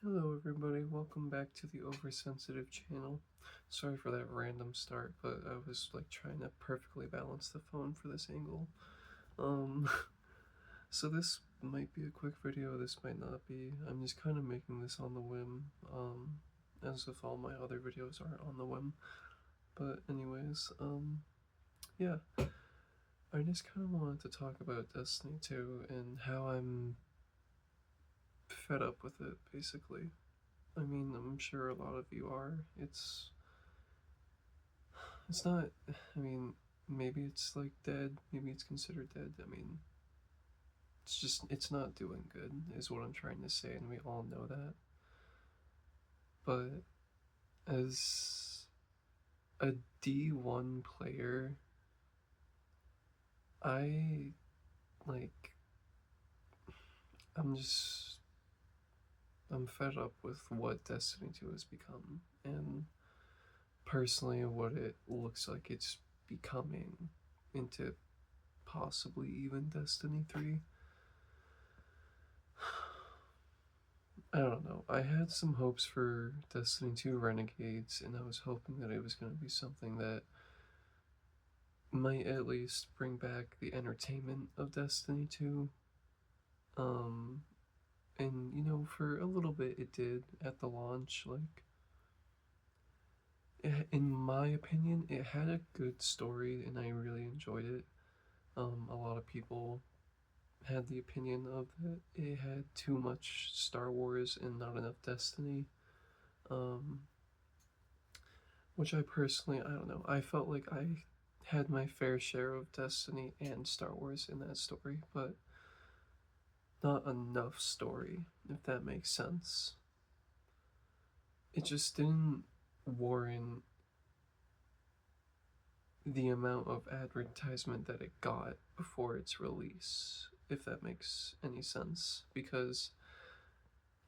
Hello everybody, welcome back to the Oversensitive channel. Sorry for that random start, but I was trying to perfectly balance the phone for this angle. Um, so this might be a quick video, this might not be. I'm just kind of making this on the whim, as if all my other videos aren't on the whim. But anyways, yeah, I just kind of wanted to talk about Destiny 2 and how I'm fed up with it, basically. I mean, I'm sure a lot of you are. It's not, I mean, maybe it's dead, maybe it's considered dead. I mean, it's not doing good, is what I'm trying to say, and we all know that. But as a D1 player, I, like, I'm just, I'm fed up with what Destiny 2 has become, and personally, what it looks like it's becoming into possibly even Destiny 3. I don't know. I had some hopes for Destiny 2 Renegades, and I was hoping that it was going to be something that might at least bring back the entertainment of Destiny 2. Um, and for a little bit it did at the launch. In my opinion, it had a good story, and I really enjoyed it. A lot of people had the opinion of that it had too much Star Wars and not enough Destiny. Um, which I personally, I don't know, I felt like I had my fair share of Destiny and Star Wars in that story, but not enough story, if that makes sense. It just didn't warrant the amount of advertisement that it got before its release, if that makes any sense, because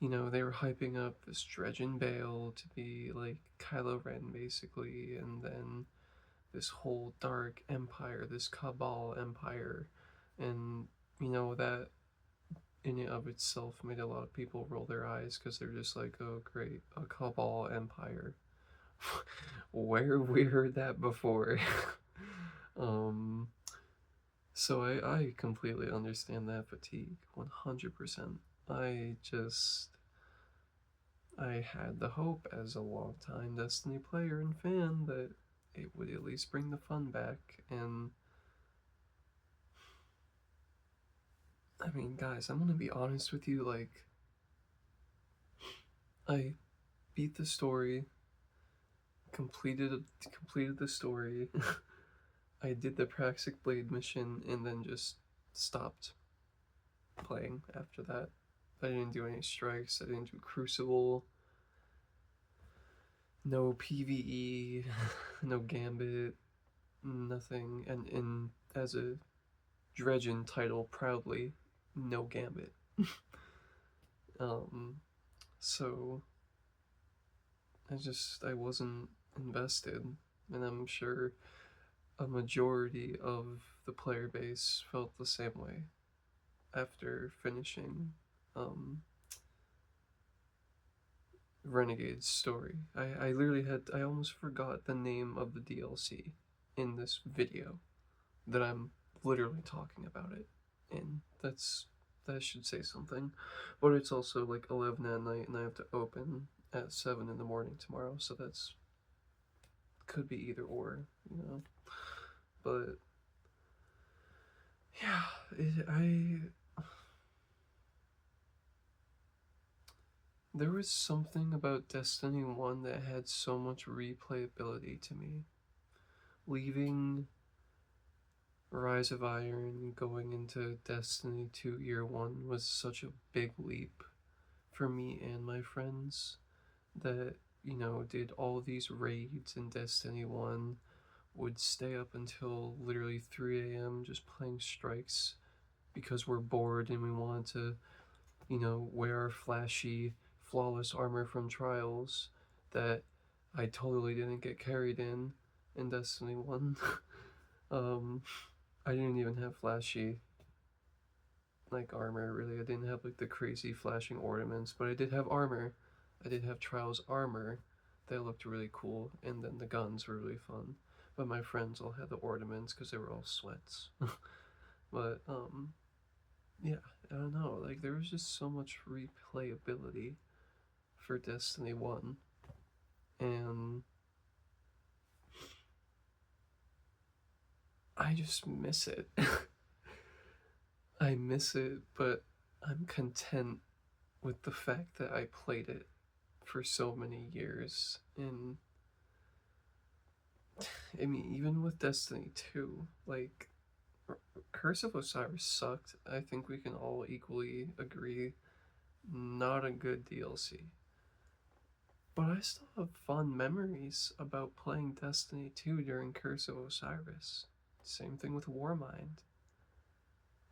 they were hyping up this Dredgen Bale to be like Kylo Ren basically, and then this whole dark empire, this cabal empire, and that in and of itself made a lot of people roll their eyes because they're just like, oh great, a cabal empire. Where have we heard that before? um, so I completely understand that fatigue, 100%. I just I had the hope as a longtime Destiny player and fan that it would at least bring the fun back. And I mean, guys, I'm gonna be honest with you. I beat the story, completed the story. I did the Praxic Blade mission, and then just stopped playing after that. I didn't do any strikes. I didn't do Crucible. No PVE. No Gambit. Nothing. And as a Dredgen title, proudly, no Gambit. um, so I wasn't invested, and I'm sure a majority of the player base felt the same way after finishing um, Renegade's story. I literally I almost forgot the name of the DLC in this video that I'm literally talking about it, and that should say something. But it's also like 11 at night, and I have to open at 7 in the morning tomorrow, so that's could be either or. But yeah, there was something about Destiny 1 that had so much replayability to me. Leaving Rise of Iron, going into Destiny 2 Year 1 was such a big leap for me and my friends that, did all these raids in Destiny 1, would stay up until literally 3 a.m. just playing strikes because we're bored and we want to, wear our flashy, flawless armor from Trials that I totally didn't get carried in Destiny 1. um, I didn't even have flashy like armor, really. I didn't have like the crazy flashing ornaments, but I did have armor. I did have Trials armor that looked really cool, and then the guns were really fun. But my friends all had the ornaments because they were all sweats. But yeah, I don't know. Like there was just so much replayability for Destiny 1, and I just miss it. I miss it, but I'm content with the fact that I played it for so many years. And I mean, even with Destiny 2, like, Curse of Osiris sucked. I think we can all equally agree. Not a good DLC. But I still have fond memories about playing Destiny 2 during Curse of Osiris. Same thing with Warmind.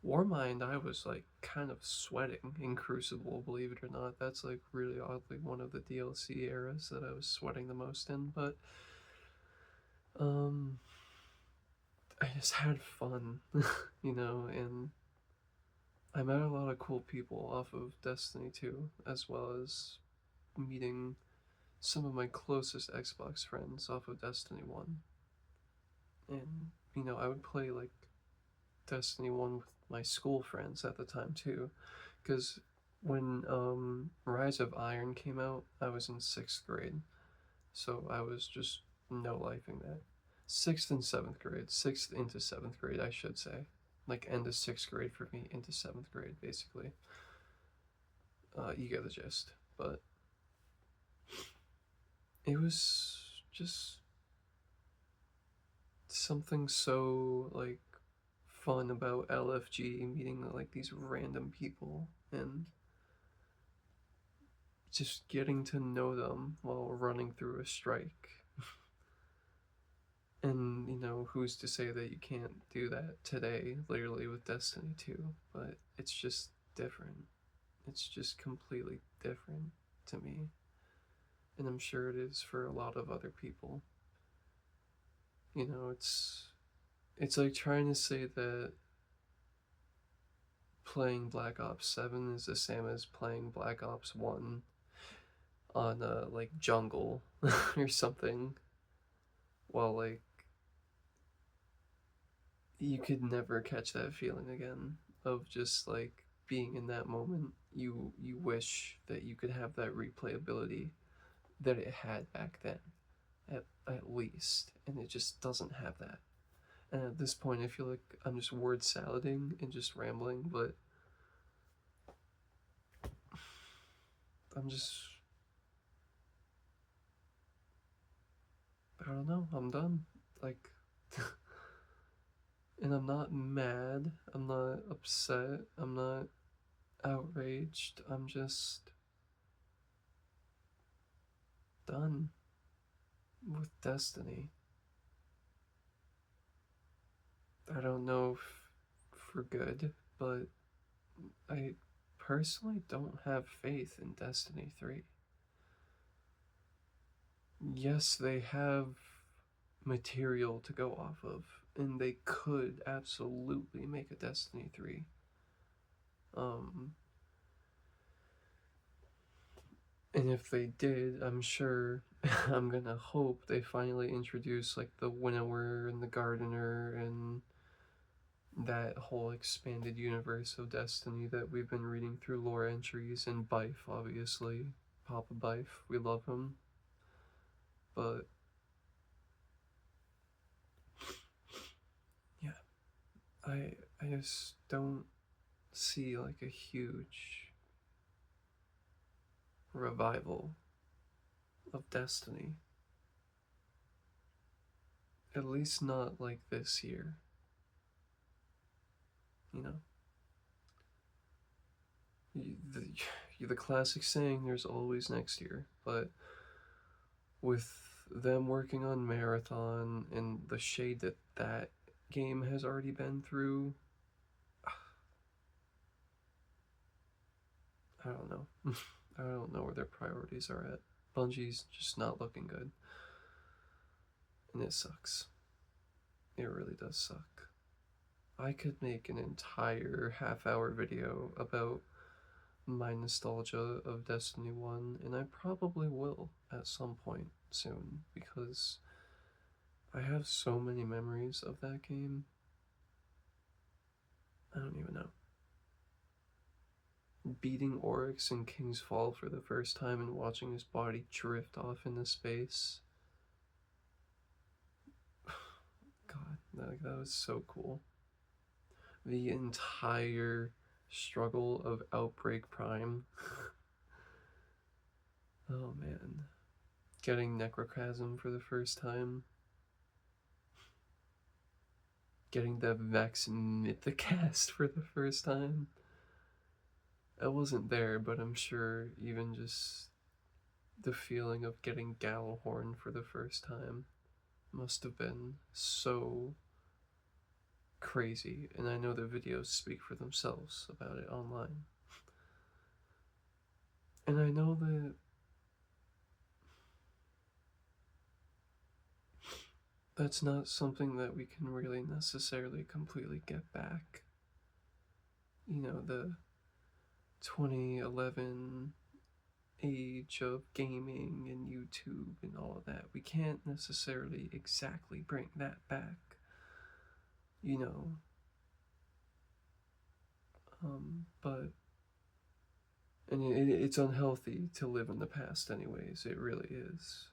Warmind, I was like kind of sweating in Crucible, believe it or not. That's like really oddly one of the DLC eras that I was sweating the most in, but um I just had fun, and I met a lot of cool people off of Destiny 2, as well as meeting some of my closest Xbox friends off of Destiny 1. And, I would play like Destiny 1 with my school friends at the time too, because when Rise of Iron came out, I was in 6th grade, so I was just no lifing that. 6th and 7th grade, 6th into 7th grade, I should say. Like end of 6th grade for me, into 7th grade, basically. You get the gist. But it was just something so like fun about LFG, meeting like these random people and just getting to know them while running through a strike. And, who's to say that you can't do that today, literally, with Destiny 2? But it's just different. It's just completely different to me. And I'm sure it is for a lot of other people. It's like trying to say that playing Black Ops 7 is the same as playing Black Ops 1 on like jungle or something. While like you could never catch that feeling again of just like being in that moment. You wish that you could have that replayability that it had back then, at least, and it just doesn't have that. And at this point, I feel like I'm just word salading and just rambling, but I'm just, I don't know, I'm done. Like, and I'm not mad, I'm not upset, I'm not outraged, I'm just done with Destiny. I don't know if for good, but I personally don't have faith in Destiny 3. Yes, they have material to go off of, and they could absolutely make a Destiny 3. Um, and if they did, I'm sure, I'm gonna hope they finally introduce like the Winnower and the Gardener and that whole expanded universe of Destiny that we've been reading through lore entries, and Bife, obviously. Papa Bife, we love him. But yeah, I just don't see like a huge revival of Destiny. At least not like this year. You know, the classic saying, there's always next year. But with them working on Marathon and the shade that that game has already been through, I don't know. I don't know where their priorities are at. Bungie's just not looking good. And it sucks. It really does suck. I could make an entire half-hour video about my nostalgia of Destiny 1, and I probably will at some point soon, because I have so many memories of that game. I don't even know. Beating Oryx in King's Fall for the first time and watching his body drift off into space. God, that was so cool. The entire struggle of Outbreak Prime. Oh man. Getting Necrochasm for the first time. Getting the Vex Mythicast for the first time. I wasn't there, but I'm sure even just the feeling of getting Gallowhorn for the first time must have been so crazy, and I know the videos speak for themselves about it online. And I know that that's not something that we can really necessarily completely get back. You know, the 2011 age of gaming and YouTube and all of that. We can't necessarily exactly bring that back. You know, but and it's unhealthy to live in the past anyways. It really is.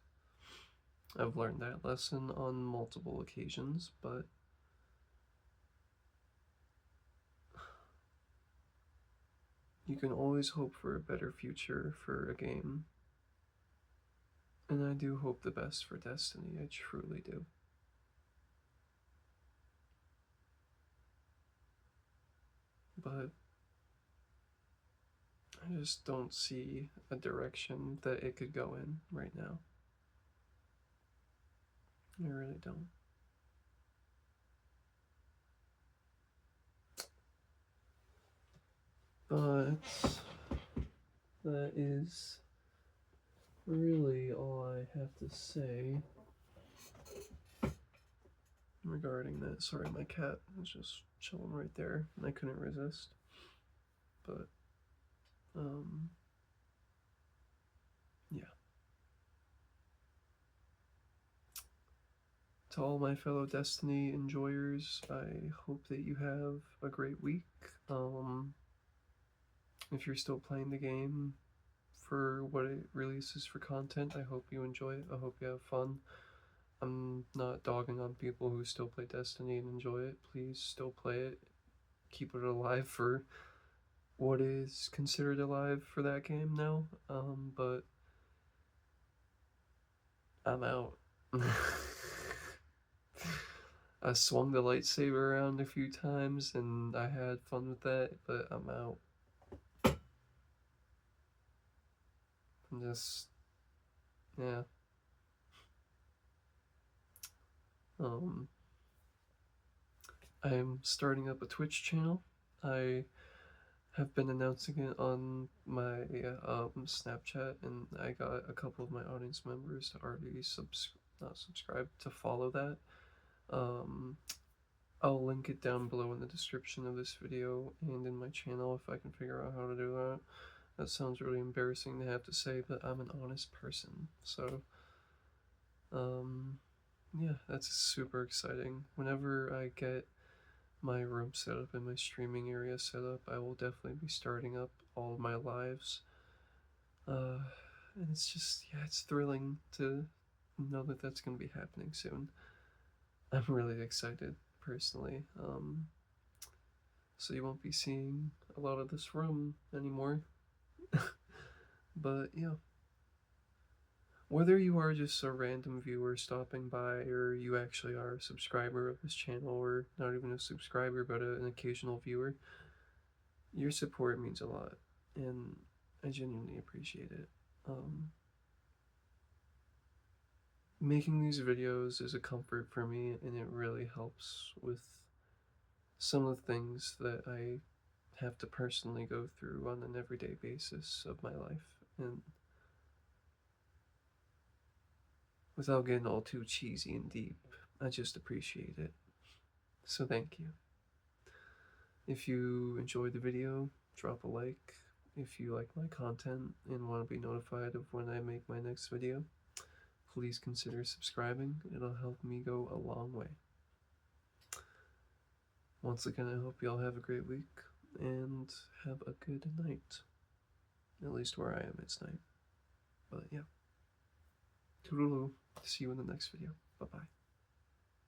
I've learned that lesson on multiple occasions, but you can always hope for a better future for a game. And I do hope the best for Destiny, I truly do. But I just don't see a direction that it could go in right now. I really don't. But that is really all I have to say regarding that. Sorry, my cat was just chilling right there and I couldn't resist. But, yeah. To all my fellow Destiny enjoyers, I hope that you have a great week. If you're still playing the game for what it releases for content, I hope you enjoy it. I hope you have fun. I'm not dogging on people who still play Destiny and enjoy it. Please still play it. Keep it alive for what is considered alive for that game now. But I'm out. I swung the lightsaber around a few times and I had fun with that, but I'm out. I'm just, yeah. I'm starting up a Twitch channel. I have been announcing it on my Snapchat, and I got a couple of my audience members to already not subscribe, to follow that. I'll link it down below in the description of this video and in my channel if I can figure out how to do that. That sounds really embarrassing to have to say, but I'm an honest person. So, yeah, that's super exciting. Whenever I get my room set up and my streaming area set up, I will definitely be starting up all of my lives. And it's just, yeah, it's thrilling to know that that's going to be happening soon. I'm really excited, personally. So you won't be seeing a lot of this room anymore. But, yeah. Whether you are just a random viewer stopping by, or you actually are a subscriber of this channel, or not even a subscriber but an occasional viewer, your support means a lot, and I genuinely appreciate it. Making these videos is a comfort for me, and it really helps with some of the things that I have to personally go through on an everyday basis of my life. And without getting all too cheesy and deep, I just appreciate it. So thank you. If you enjoyed the video, drop a like. If you like my content and want to be notified of when I make my next video, please consider subscribing. It'll help me go a long way. Once again, I hope you all have a great week and have a good night. At least where I am, it's night. But yeah. Toodaloo. See you in the next video. Bye bye.